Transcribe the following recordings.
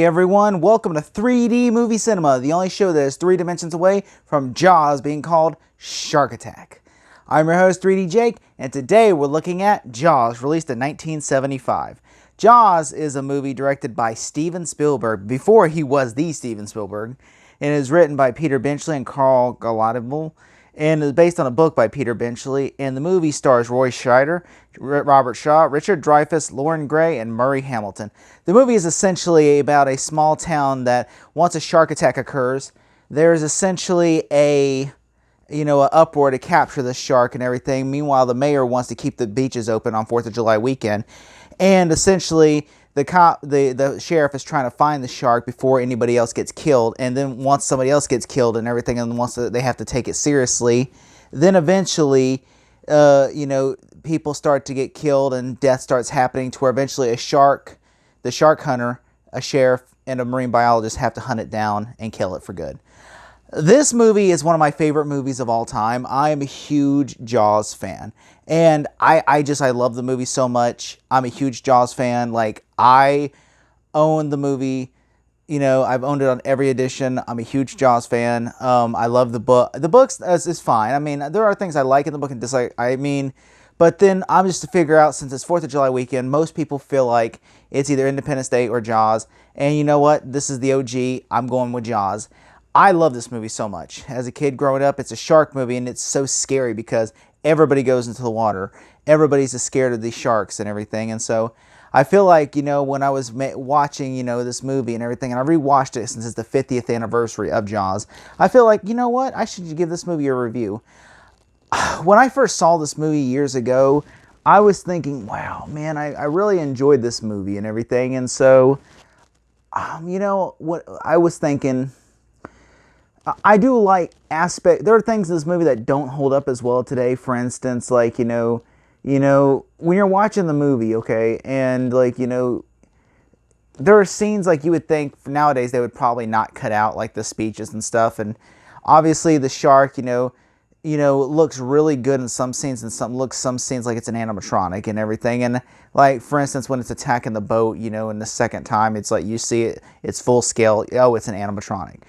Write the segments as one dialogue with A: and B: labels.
A: Hey everyone, welcome to 3D Movie Cinema, the only show that is 3 dimensions away from Jaws being called Shark Attack. I'm your host 3D Jake, and today we're looking at Jaws, released in 1975. Jaws is a movie directed by Steven Spielberg, before he was the Steven Spielberg, and is written by Peter Benchley and Carl Galadibel, and is based on a book by Peter Benchley, and the movie stars Roy Scheider, Robert Shaw, Richard Dreyfuss, Lauren Gray, and Murray Hamilton. The movie is essentially about a small town that once a shark attack occurs, there is essentially a uproar to capture the shark and everything. Meanwhile, the mayor wants to keep the beaches open on 4th of July weekend, and essentially the sheriff is trying to find the shark before anybody else gets killed, and then once somebody else gets killed and everything, and once they have to take it seriously, then eventually, people start to get killed and death starts happening to where eventually the shark hunter, a sheriff, and a marine biologist have to hunt it down and kill it for good. This movie is one of my favorite movies of all time. I am a huge Jaws fan. And I love the movie so much. I'm a huge Jaws fan. Like, I own the movie. I've owned it on every edition. I'm a huge Jaws fan. I love the book. The book is fine. I mean, there are things I like in the book and dislike. But then I'm just to figure out, since it's 4th of July weekend, most people feel like it's either Independence Day or Jaws. And you know what? This is the OG. I'm going with Jaws. I love this movie so much. As a kid growing up, it's a shark movie, and it's so scary because everybody goes into the water. Everybody's just scared of these sharks and everything. And so I feel like, when I was watching, this movie and everything, and I rewatched it since it's the 50th anniversary of Jaws, I feel like, you know what? I should give this movie a review. When I first saw this movie years ago, I was thinking, wow, man, I really enjoyed this movie and everything. And so, what I was thinking, I do like there are things in this movie that don't hold up as well today. For instance, like, when you're watching the movie, okay, and like, there are scenes like you would think nowadays they would probably not cut out, like the speeches and stuff. And obviously the shark, looks really good in some scenes, and some scenes like it's an animatronic and everything. And like, for instance, when it's attacking the boat, in the second time, it's like you see it's full scale. Oh, it's an animatronic.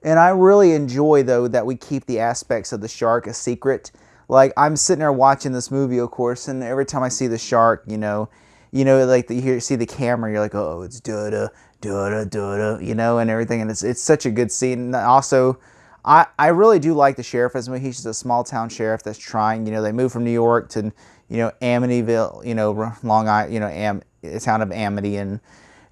A: And I really enjoy, though, that we keep the aspects of the shark a secret. Like, I'm sitting there watching this movie, of course, and every time I see the shark, like you see the camera, you're like, oh, it's da-da, da-da, da-da, and everything. And it's such a good scene. And also, I really do like the sheriff as well. He's just a small-town sheriff that's trying, they moved from New York to, Amityville, Long Island, the town of Amity, and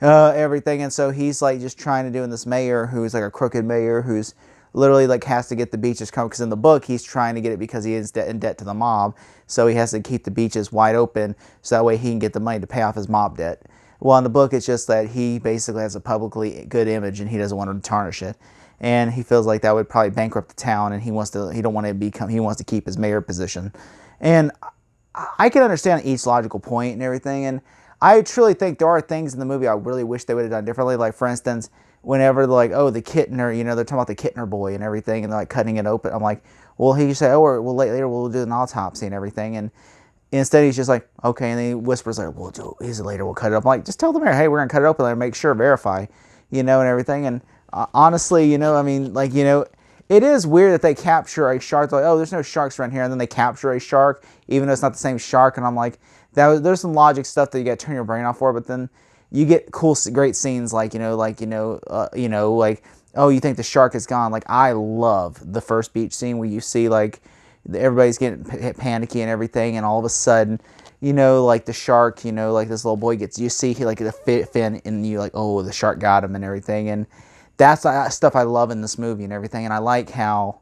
A: everything. And so he's like just trying to do in this mayor who's like a crooked mayor who's literally like has to get the beaches covered, because in the book he's trying to get it because he is in debt to the mob, so he has to keep the beaches wide open so that way he can get the money to pay off his mob debt. Well, in the book it's just that he basically has a publicly good image and he doesn't want to tarnish it, and he feels like that would probably bankrupt the town, and he wants to keep his mayor position. And I can understand each logical point and everything, and I truly think there are things in the movie I really wish they would have done differently. Like, for instance, whenever they're like, oh, the Kittner, they're talking about the Kittner boy and everything, and they're like cutting it open. I'm like, well, he say, oh, or later we'll do an autopsy and everything. And instead he's just like, okay, and then he whispers like, we'll do it later, we'll cut it up. I'm like, just tell the mayor, hey, we're going to cut it open and make sure, verify, and everything. And honestly, it is weird that they capture a shark. They're like, oh, there's no sharks around here. And then they capture a shark, even though it's not the same shark. And I'm like, there's some logic stuff that you got to turn your brain off for. But then you get great scenes like, like, oh, you think the shark is gone. Like, I love the first beach scene where you see like everybody's getting panicky and everything. And all of a sudden, like the shark, like this little boy you see he like the fin, and you like, oh, the shark got him and everything. And that's stuff I love in this movie and everything. And I like how,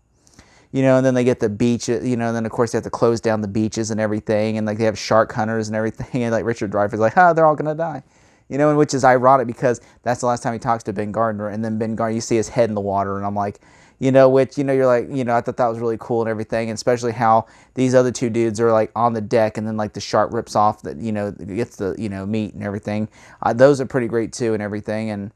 A: and then they get the beach, and then of course they have to close down the beaches and everything. And like they have shark hunters and everything. And like Richard Dreyfuss like, they're all going to die. And which is ironic because that's the last time he talks to Ben Gardner. And then Ben Gardner, you see his head in the water. And I'm like, which, you're like, I thought that was really cool and everything. And especially how these other two dudes are like on the deck, and then like the shark rips off that, gets the, meat and everything. Those are pretty great too and everything. And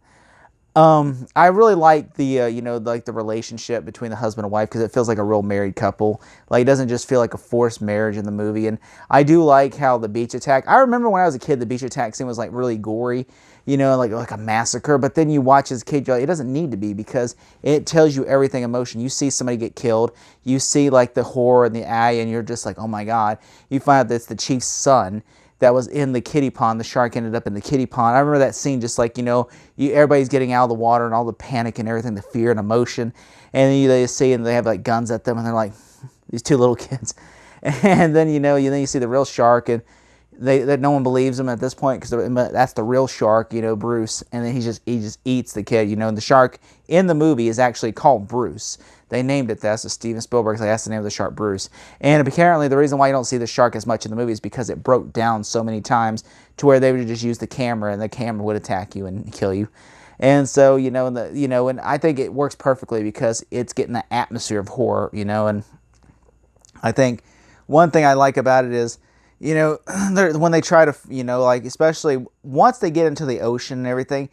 A: I really like the like the relationship between the husband and wife because it feels like a real married couple. Like it doesn't just feel like a forced marriage in the movie. And I do like how the beach attack. I remember when I was a kid, the beach attack scene was like really gory, like a massacre. But then you watch as a kid, you're like, it doesn't need to be because it tells you everything emotion. You see somebody get killed, you see like the horror in the eye, and you're just like, oh my god. You find out that it's the chief's son that was in the kiddie pond. The shark ended up in the kiddie pond. I remember that scene just like, everybody's getting out of the water and all the panic and everything, the fear and emotion. And then they see and they have like guns at them and they're like, these two little kids. And then, then you see the real shark and that no one believes him at this point because that's the real shark, Bruce. And then he just eats the kid, and the shark in the movie is actually called Bruce. They named it that. So Steven Spielberg's like, that's the name of the shark, Bruce. And apparently the reason why you don't see the shark as much in the movie is because it broke down so many times to where they would just use the camera and the camera would attack you and kill you. And so, and I think it works perfectly because it's getting the atmosphere of horror, and I think one thing I like about it is, when they try to, like, especially once they get into the ocean and everything,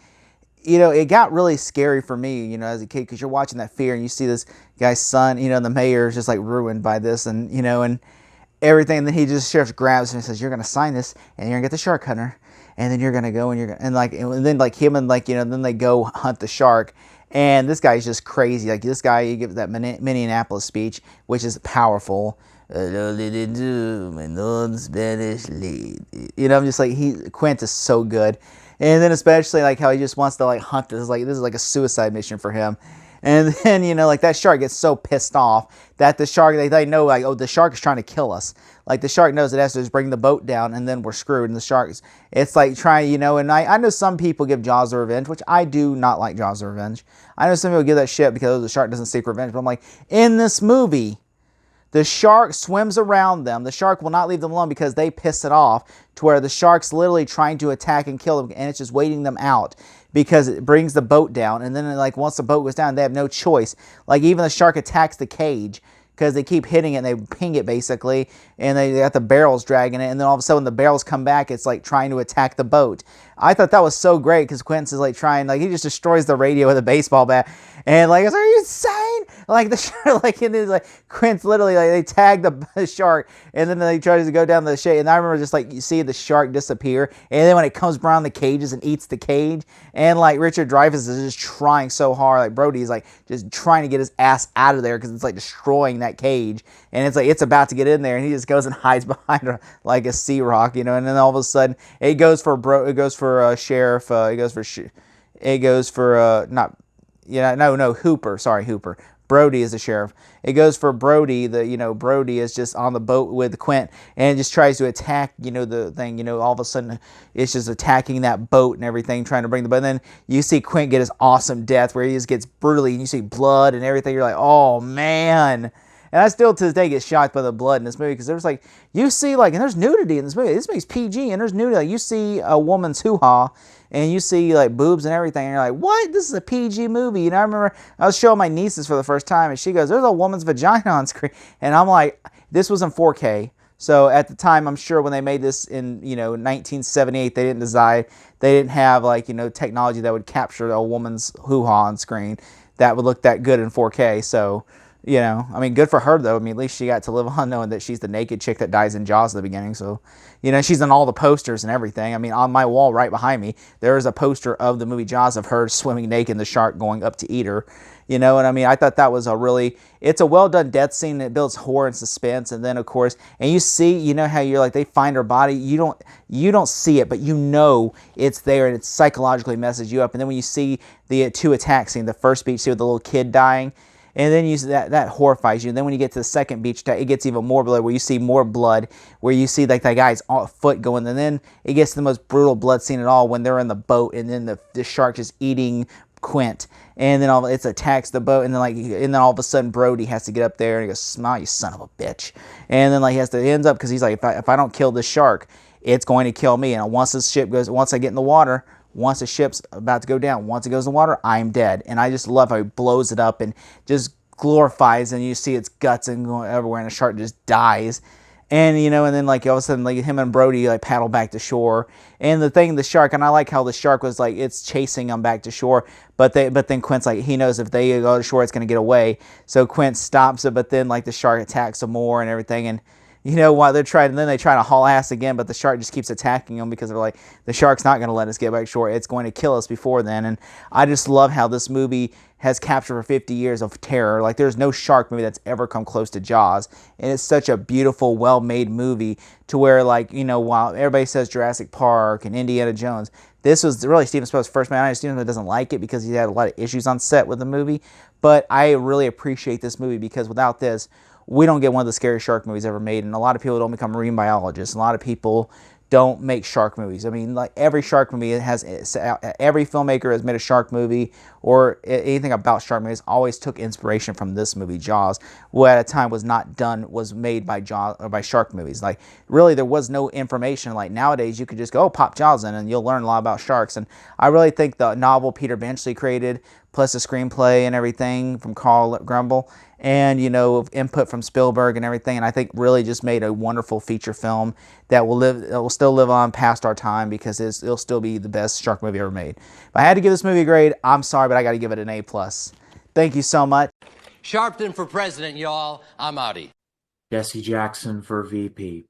A: it got really scary for me, as a kid, because you're watching that fear and you see this guy's son, the mayor is just like ruined by this and, and everything. And then he just grabs him and says, you're going to sign this and you're going to get the shark hunter. And then you're going to go and and then like him and then they go hunt the shark. And this guy's just crazy. Like this guy, he gives that Minneapolis speech, which is powerful. Spanish lady. I'm just like, Quint is so good. And then especially like how he just wants to like hunt this. Like this is like a suicide mission for him. And then, like that shark gets so pissed off that the shark, they know like, oh, the shark is trying to kill us. Like the shark knows it has to just bring the boat down and then we're screwed. And the sharks, it's like trying, and I know some people give Jaws of Revenge, which I do not like Jaws of Revenge. I know some people give that shit because the shark doesn't seek revenge. But I'm like, in this movie, the shark swims around them. The shark will not leave them alone because they piss it off to where the shark's literally trying to attack and kill them and it's just waiting them out because it brings the boat down. And then like once the boat goes down, they have no choice. Like even the shark attacks the cage because they keep hitting it and they ping it basically and they got the barrels dragging it and then all of a sudden when the barrels come back, it's like trying to attack the boat. I thought that was so great because Quentin is like trying, like he just destroys the radio with a baseball bat and like, are you insane? Like the shark, like and then like Quint's literally like they tag the shark and then they try to go down the shade and I remember just like you see the shark disappear and then when it comes around the cages and eats the cage and like Richard Dreyfuss is just trying so hard, like Brody's like just trying to get his ass out of there because it's like destroying that cage and it's like it's about to get in there and he just goes and hides behind like a sea rock, and then all of a sudden it goes for sheriff, Hooper, sorry, Hooper. Brody is the sheriff. It goes for Brody. Brody is just on the boat with Quint and it just tries to attack, the thing. All of a sudden it's just attacking that boat and everything, trying to bring the boat. And then you see Quint get his awesome death where he just gets brutally and you see blood and everything. You're like, oh man. And I still to this day get shocked by the blood in this movie because there's like, you see like, and there's nudity in this movie. This movie's PG and there's nudity. Like you see a woman's hoo-ha and you see like boobs and everything and you're like, what? This is a PG movie. I remember I was showing my nieces for the first time and she goes, there's a woman's vagina on screen. And I'm like, this was in 4K. So at the time, I'm sure when they made this in, 1978, they didn't have like, technology that would capture a woman's hoo-ha on screen that would look that good in 4K. So, good for her though. At least she got to live on knowing that she's the naked chick that dies in Jaws at the beginning. So, she's in all the posters and everything. On my wall right behind me, there is a poster of the movie Jaws of her swimming naked and the shark going up to eat her. I thought that was it's a well done death scene that builds horror and suspense. And then of course, and you see, how you're like, they find her body. You don't see it, but it's there and it psychologically messes you up. And then when you see the two attack scene, the first beach scene with the little kid dying, and then you see that horrifies you. And then when you get to the second beach attack, it gets even more blood, where you see more blood, where you see like that guy's foot going. And then it gets to the most brutal blood scene at all when they're in the boat, and then the shark is eating Quint, and then it attacks the boat, and then all of a sudden Brody has to get up there and he goes, "Smile, you son of a bitch!" And then he ends up because he's like, if I don't kill this shark, it's going to kill me. And once I get in the water. Once the ship's about to go down, once it goes in the water, I'm dead. And I just love how he blows it up and just glorifies, and you see its guts and going everywhere, and the shark just dies. And, you know, and then, like, all of a sudden, like, him and Brody, like, paddle back to shore. And the shark, and I like how the shark was, like, it's chasing them back to shore. But then Quint's like, he knows if they go to shore, it's going to get away. So Quint stops it, but then, like, the shark attacks them more and everything. And, you know, while they're trying, then they try to haul ass again, but the shark just keeps attacking them because they're like, the shark's not going to let us get back to shore. It's going to kill us before then. And I just love how this movie has captured for 50 years of terror. Like, there's no shark movie that's ever come close to Jaws. And it's such a beautiful, well-made movie to where, like, you know, while everybody says Jurassic Park and Indiana Jones, this was really Steven Spielberg's first movie. I know Steven doesn't like it because he had a lot of issues on set with the movie, but I really appreciate this movie because without this, we don't get one of the scariest shark movies ever made, and a lot of people don't become marine biologists. A lot of people don't make shark movies. I mean, like, every shark movie every filmmaker has made a shark movie or anything about shark movies always took inspiration from this movie, Jaws, who at a time was made by Jaws or by shark movies. Like, really, there was no information. Like, nowadays, you could just go, oh, pop Jaws in, and you'll learn a lot about sharks. And I really think the novel Peter Benchley created, plus the screenplay and everything from Carl Grumble, and, you know, input from Spielberg and everything, and I think really just made a wonderful feature film that will still live on past our time because it'll still be the best shark movie ever made. If I had to give this movie a grade, I'm sorry, but I got to give it an A+. Thank you so much.
B: Sharpton for president, y'all. I'm outie.
C: Jesse Jackson for VP.